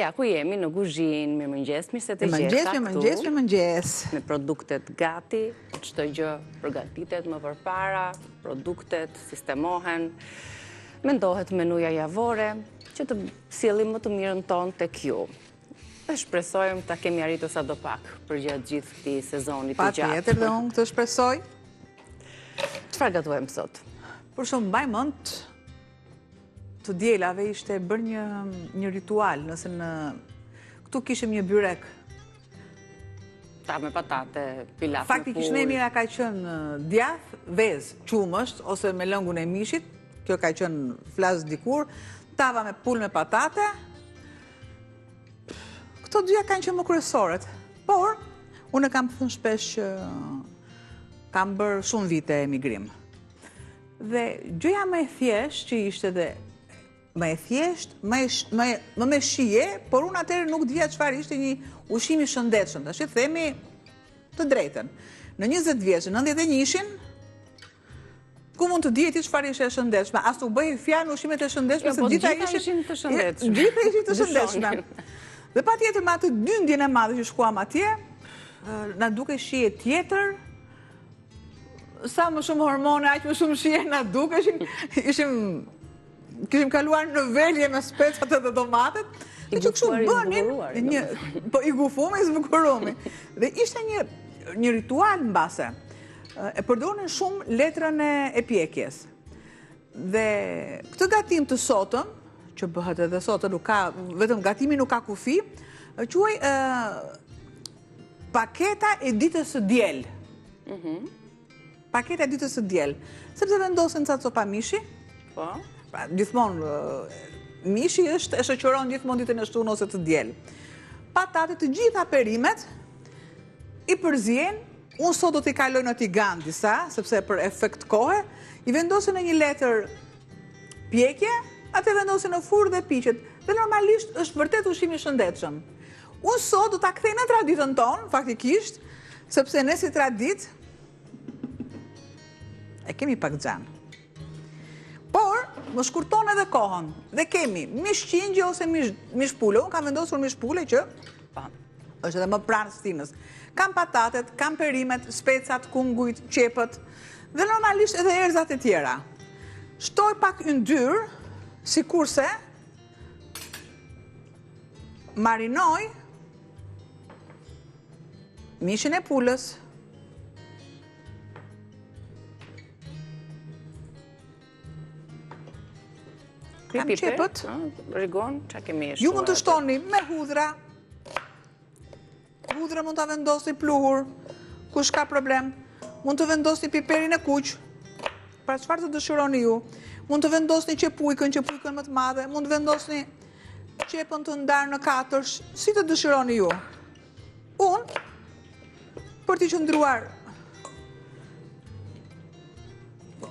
Ja ku jemi në kuzhinë, mirëmëngjes, mirë se të gjeta këtu. Mirëmëngjes. Me produktet gati, çdo gjë përgatitet më përpara, produktet sistemohen, mendohet menuja javore, që të sjellim më të mirën tonë tek ju. Dhe shpresojmë ta kemi arritur sadopak për gjatë gjithë këtij sezoni të gjatë. Patjetër dhe unë këtë shpresoj. Çfarë gatuajmë sot? Për shumë mbaj mend të dielave ishte bërë një ritual, nëse këtu kishim një byrek. Ta me patate, pilaf me pull. Faktikisht ne mira ka qenë djath, vezë, qumësht, ose me lëngun e mishit, kjo ka qenë flas dikur, tava me pull me patate. Këto dyja kanë qenë më kryesorët, por unë kam thënë shpesh që kam bërë shumë vite emigrim. Dhe gjëja më e thjeshtë që ishte dhe më e thjesht, më me shije, por unë atëherë nuk dija çfarë ishte një ushqim i shëndetshëm. Tash i themi të drejtën. Në 20 vjeç, 91-shin, ku mund të dihet ti çfarë ishte e shëndetshme? As nuk bëj fjalë ushqimet e shëndetshme, se gjitha ishin të shëndetshme. Gjitha ishin të shëndetshme. Dhe patjetër me atë dyndjen e madhe që shkuam atje, na duke shije tjetër, sa më shumë hormone, aq më shumë shije na dukeshin, kishim kaluar në velje me specat dhe domatet, dhe që kështu bënin, po i gufume, i zbukurumi. Dhe ishte një ritual në base. E përdorin shumë letrën e pjekjes. Dhe këtë gatim të sotëm, që bëhet edhe sotëm, nuk ka, vetëm gatimi nuk ka kufi, quaj paketa e ditës së diel. Paketa e ditës së diel. Sepse vendosen ca copa mishi, po. Pra, gjithmonë, mishi e shoqëron gjithmonë ditën e shtunë ose të diel. Patate, të gjitha perimet, i përzihen, unë sot do t'i kaloj në tigan disa, sepse për efekt kohe, i vendosin në një letër pjekje, atë vendosin në furrë dhe piqet. Dhe normalisht është vërtet ushqim i shëndetshëm. Unë sot do ta kthej në traditën tonë, faktikisht, sepse ne si tradit e kemi pak xhan. Por, më shkurton edhe kohën, dhe kemi mish qingje ose mish pule. Unë kam vendosur mish pule që është edhe më pranë stinës. Kam patatet, kam perimet, specat, kungujt, qepët, dhe normalisht edhe erëzat e tjera. Shtoj pak yndyr, sikurse marinoj mishin e pulës, kam qepët. Rigon, çka kemi shtuar? Ju mund të shtoni me hudhra. Hudhra mund ta vendosni pluhur, kush ka problem. Mund të vendosni piperin e kuq, pra çfarë të dëshironi ju. Mund të vendosni qepujkën më të madhe, mund të vendosni qepën të ndarë në katërsh, si të dëshironi ju. Unë, për t'i qëndruar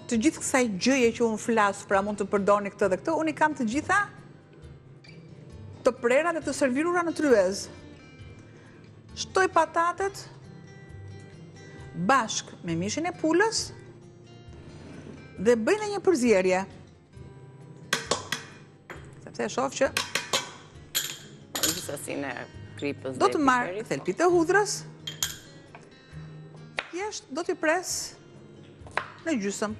të gjithë kësaj gjëje që unë flas, pra mund të përdorni këtë dhe këtë, unë i kam të gjitha të prera dhe të servirura në tryez. Shtoj patatet bashk me mishin e pulës dhe bëjnë një përzierje. Sepse e shoh që gjithsesinë e kripës do të marr thelpit e hudhrës, thjesht do t'i pres në gjysëm.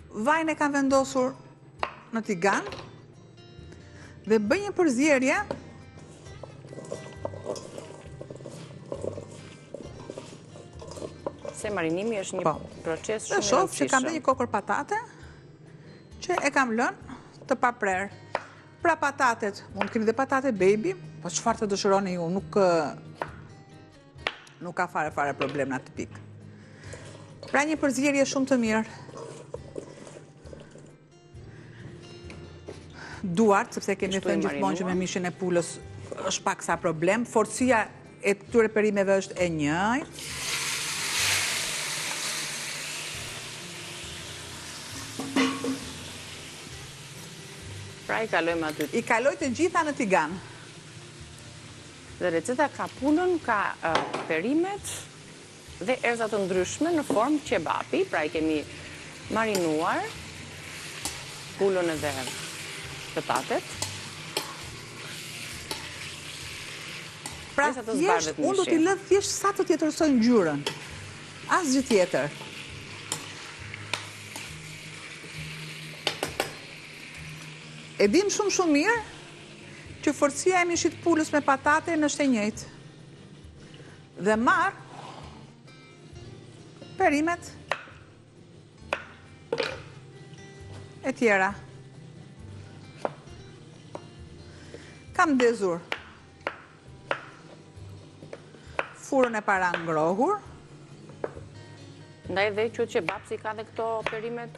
Vajin e kam vendosur në tigan dhe bëj një përzierje se marinimi është një proces shumë i rëndësishëm. Shoh që kam dhe një kokër patate që e kam lënë të paprer. Pra patatet, mund të keni dhe patate baby, po çfarë të dëshironi ju, nuk ka fare problem në atë pikë. Pra një përzierje shumë të mirë. Duart, sepse kemi thënë gjithmonë që me mishin e pulës është pak sa problem. Forcia e këtyre perimeve është e njëjtë. Pra i kalojmë aty. I kaloj të gjitha në tigan. Dhe receta ka punën, ka perimet dhe erëza të ndryshme në formë qebapi, pra i kemi marinuar pulën edhe patatet, Pra thjesht, unë do t'i lë thjesht sa të tjetërsoj ngjyrën. Asgjë tjetër. E dim shumë mirë që forcia e mishit pulës me patate është e njëjtë. Dhe marr perimet e tjera. Kam ndezur furën e para ngrohur. Ndaj dhe që qebapsi ka dhe këto perimet...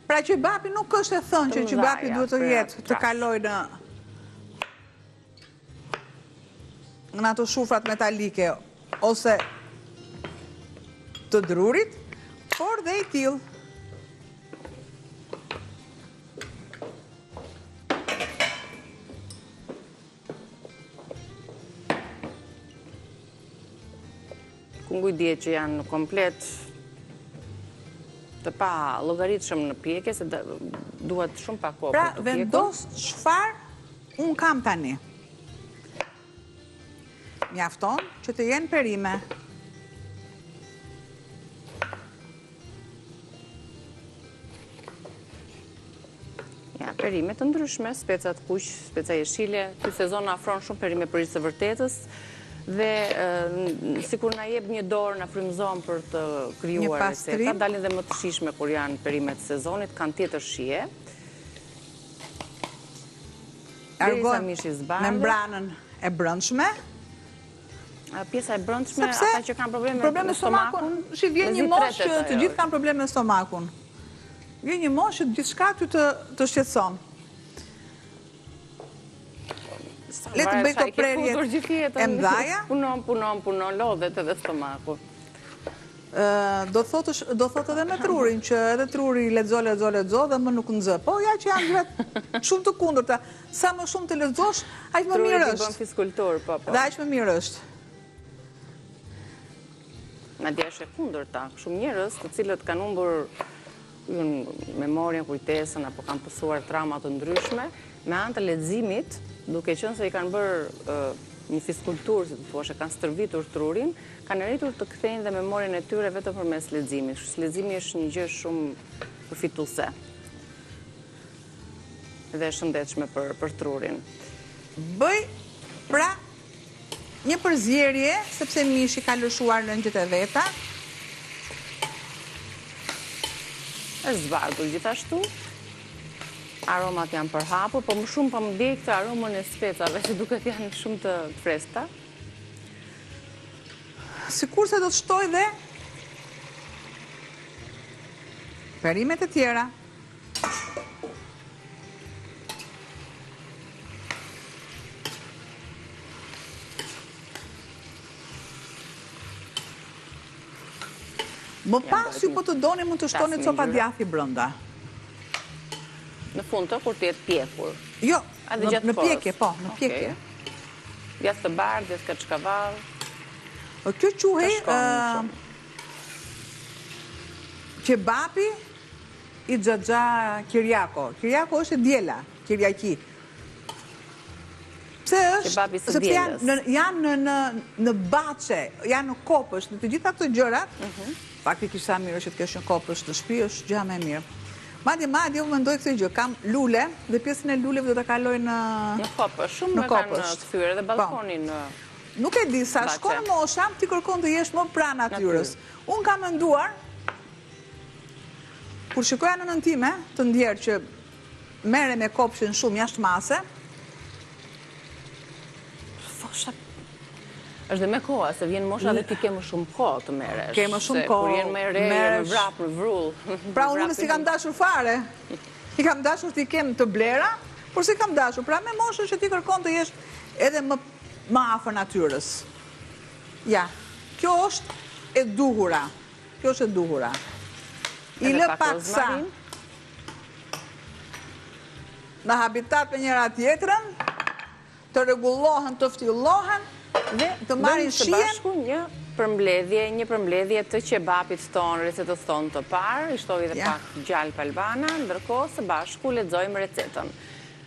Pra qebapi nuk është e thënë që qebapi duhet të jetë, të kaloj në ato shufrat metalike ose të drurit, por dhe i tillë. Kunguj dje që janë komplet të pa llogaritshëm në pjekje, se duhet shumë pa kohë pra, për të pjekur. vendos çfarë unë kam tani. Mjafton që të jenë perime. Ja, perime të ndryshme, speca të kuq, speca jeshile, ky sezon afron shumë perime për së vërtetës. Dhe sikur na jep një dorë, na frymëzon për të krijuar receta, dalin dhe më të shijshme kur janë perimet të sezonit, kanë tjetër shije. Argojmë membranën e brendshme. Pjesa e brendshme, ata që kanë probleme me stomakun, shi vjen një moshë që të gjithë kanë probleme me stomakun. Vjen një moshë që gjithçka ty të shqetëson. Le të bëj këto prerjet e mdhaja. Punon, lodhet edhe stomaku. Do thot edhe me trurin, që edhe truri lexo dhe më nuk nxë. Po ja që janë vetë shumë të kundërta. Sa më shumë të lexosh, aq më mirë është. Truri bën fiskultur, po. Dhe aq më mirë është. Madje është e kundërta. Shumë njerëz të cilët kanë humbur memorien, kujtesën apo kanë pasur trauma të ndryshme, me anë të leximit, duke qenë se i kanë bërë një fiskultur, si të thoshe, kanë stërvitur trurin, kanë arritur të kthejnë dhe memorien e tyre vetëm përmes leximit. Leximi është një gjë shumë përfituese. Dhe e shëndetshme për trurin. Bëj pra një përzierje, sepse mishi ka lëshuar lëngjët e veta. Është zbardhur gjithashtu. Aromat janë përhapur, po më shumë pa më djej këtë aromën e specave, se duket janë shumë të freskëta. Sikur se do të shtoj dhe perimet e tjera. Më pas ju po të doni mund të shtoni copa djathi brenda. Në fund të kur të jetë pjekur. Jo, në pjekje, po, në pjekje. Djath të bardhë, djath kaçkavall. Kjo quhej qebapi i Xhaxha Kiryako. Kiryako është e djela, Kiryaki. Pse është? Sepse janë në baçe, janë në kopësht, në të gjitha këto gjërat. Faktikisht sa mirë është të kesh një kopësht në shtëpi, është gjë më e mirë. Madje unë mendoj këtë gjë, kam lule dhe pjesën e luleve do ta kaloj në kopësht. Shumë me kanë kthyer edhe balkonin. Nuk e di sa shkon mosha, ti kërkon të jesh më pranë natyrës. Unë kam menduar kur shikoja nënën time të ndjerë që merre me kopshin shumë jashtë mase, thosha është dhe me koha, se vjen mosha dhe ti ke më shumë kohë të merresh. Ke më shumë kohë. Kur jenë më re, më vrap, më vrull. Pra unë si kam dashur fare. I kam dashur t'i kem të blera, por si kam dashur. Pra me moshën që ti kërkon të jesh edhe më afër natyrës. Ja, kjo është e duhura. Kjo është e duhura. I lë pak sa në habitat me njëra tjetrën, të rregullohen, të ftyllohen, dhe të marrin shijen një përmbledhje të qebapit tonë, recetës tonë të parë, i shtoj dhe pak gjallë palbana, ndërkohë së bashku lexojmë recetën.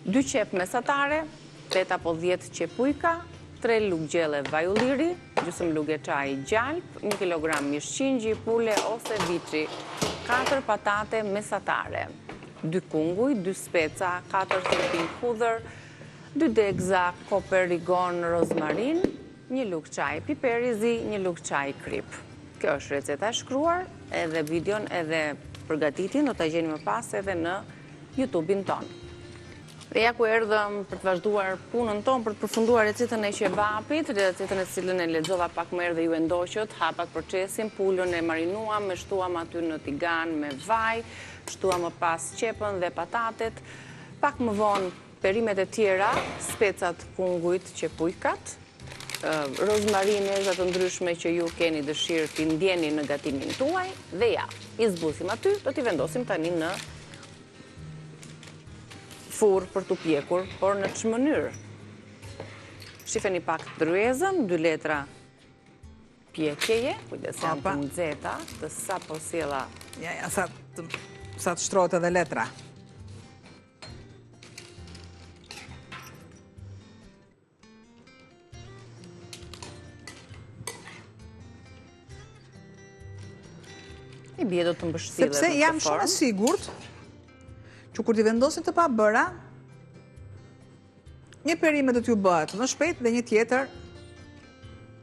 2 qep mesatare, 8 apo 10 qep ujka, 3 lugë gjelle vaj ulliri, gjysmë lugë çaj gjalp, 1 kilogram mish qingji, pule ose viçi, 4 patate mesatare, 2 kunguj, 2 speca, 4 thepin hudhër, 2 degza koper, rigon, rozmarin, 1 lugë çaj piperi zi, 1 lugë çaj krip. Kjo është receta e shkruar, edhe videon edhe përgatitjen do ta gjeni më pas edhe në YouTube-in tonë. Dhe ja ku erdhëm për të vazhduar punën tonë, për të përfunduar recetën e qevapit, recetën e cilën e lexova pak më herë dhe ju e ndoqët, hapat procesin, pulën e marinuam, e shtuam aty në tigan me vaj, shtuam më pas qepën dhe patatet, pak më vonë perimet e tjera, specat, kungujt, qepujkat, rozmarine, të ndryshme që ju keni dëshirë t'i ndjeni në gatimin tuaj, dhe ja, i zbusim aty, do t'i vendosim tani në furr për t'u pjekur, por në ç'më mënyrë. Shifeni pak dryezën, 2 letra pjekjeje, kujdes janë të nxehta, të sapo sjella. Ja, sa të shtrohet edhe letra. I bie do të mbështillet. Sepse jam shumë e sigurt që kur t'i vendosin të pabëra, një perime do t'ju bëhet më shpejt dhe një tjetër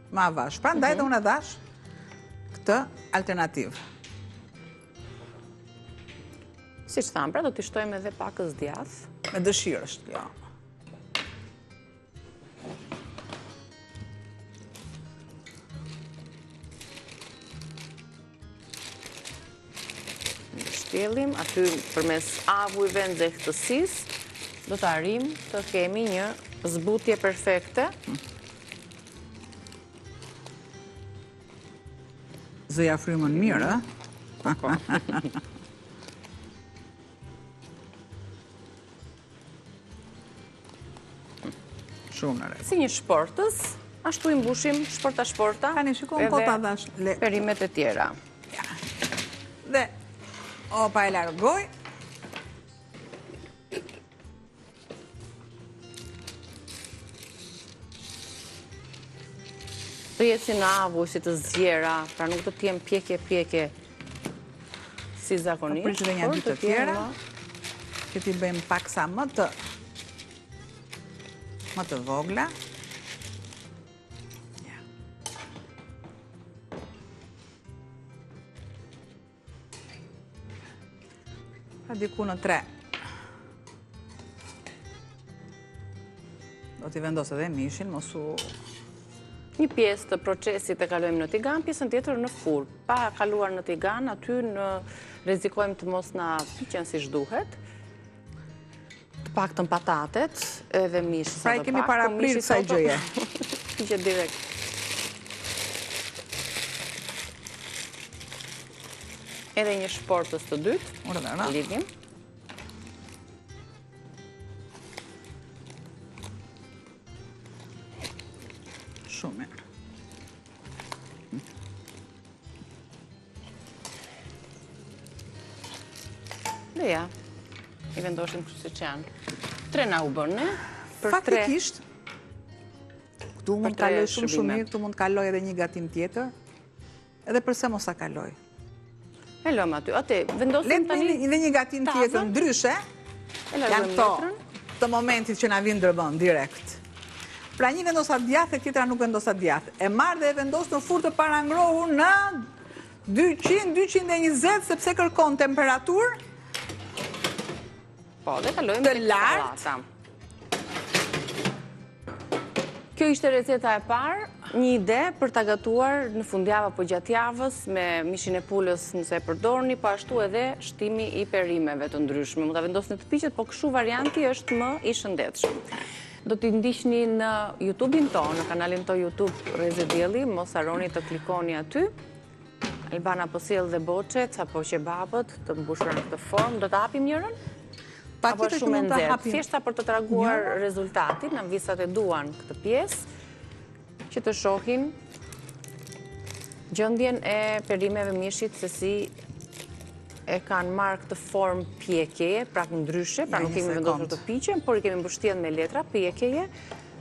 më avash. Prandaj dhe unë e dash këtë alternativë. Siç tham, pra do t'i shtojmë edhe pakës djath. Me dëshirë është kjo. Mbështellim, aty përmes avujve nxehtësisë do të arrim të kemi një zbutje perfekte. Zëja frymën mirë, Shumë në rregull. Si një shportës, ashtu i mbushim shporta. Tani shikon kota dash perimet e tjera. Ja. Dhe opa e largoj. Të jetë si në avuj, si të zjera, pra nuk të t'jem pjekje si zakonisht. Prish dhe një dy të tjera, që t'i bëjmë paksa më të vogla. Pra diku në 3. Do t'i vendos edhe mishin, mosu... Një pjesë të procesit e kalojmë në tigan, pjesën tjetër në furr. Pa kaluar në tigan, aty rrezikojmë të mos na piqen siç duhet. Të paktën patatet, edhe mish sa pra i kemi para prirë kësaj gjëje. Piqet direkt. Edhe një shportës të dytë, lidhim. Shumë mirë. Dhe ja, i vendoshim kështu siç janë. 3 na u bën, ne? Faktikisht, këtu mund të kaloj shumë mirë, këtu mund të kaloj edhe një gatim tjetër, edhe përse mos ta kaloj. E lëm aty, vendosim tani... Dhe një gatim tjetër ndryshe, janë këto të momentit që na vinë dërbën, direkt. Pra një vendosat djath e tjetra nuk vendosat djath. E marrë dhe e vendos në furr të parangrohur në 200-220, sepse kërkon temperaturë të lartë. Kjo ishte receta e parë, një ide për ta gatuar në fundjavë apo gjatë javës me mishin e pulës nëse e përdorni, po ashtu edhe shtimi i perimeve të ndryshme. Mund ta vendosni të piqet, po kështu varianti është më i shëndetshëm. Do t'i ndiqni në YouTube-in tonë, në kanalin tonë YouTube Reze Dielli, mos harroni të klikoni aty. Albana po sjell dhe boçet apo qebabët të mbushura në këtë formë, do ta hapim njërin? Apo shumë nxehtë, thjeshta për të treguar rezultatin, në visat e duan këtë pjesë, që të shohin gjendjen e perimeve mishit se si e kanë marrë këtë formë pjekjeje, pra ndryshe, pra nuk kemi vendosur të piqen, por i kemi mbështjellë me letra pjekjeje,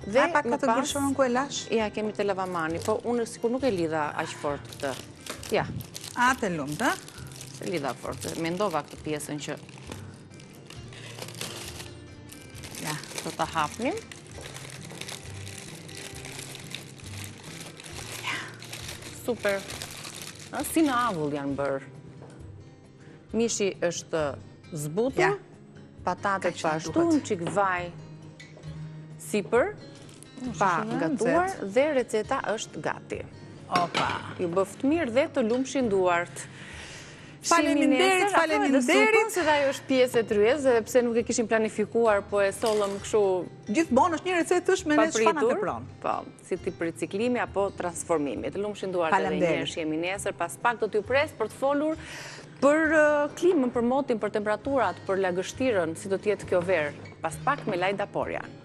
Dhe pak më të pas... gërshonën ku e lash? Ja, kemi të lavamani, po unë sikur nuk e lidha aq fort këtë. Ja. A, të lumt, ha? Se lidha fort. Mendova këtë pjesën që... Ja, do ta hapnim. Ja. Super. Si në avull janë bërë. Mishi është zbutur, patatet pa ashtu, në qik vaj sipër, pa gatuar, dhe receta është gati. Opa. Ju bëft mirë dhe të lumshin duart. Faleminderit, faleminderit. Se dhe ajo është pjesë e tryezë, dhe pse nuk e kishim planifikuar, po e sollëm këshu Gjithmonë është një recetë është me ne çfarë të pronë. Po, si tip riciklimi apo transformimi. Të lumshin duart edhe njerësh jemi nesër, pas pak do t'ju pres për të folur për klimën, për motin, për temperaturat, për lagështirën, si do t'jetë kjo verë. Pas pak me Lajda Porjan.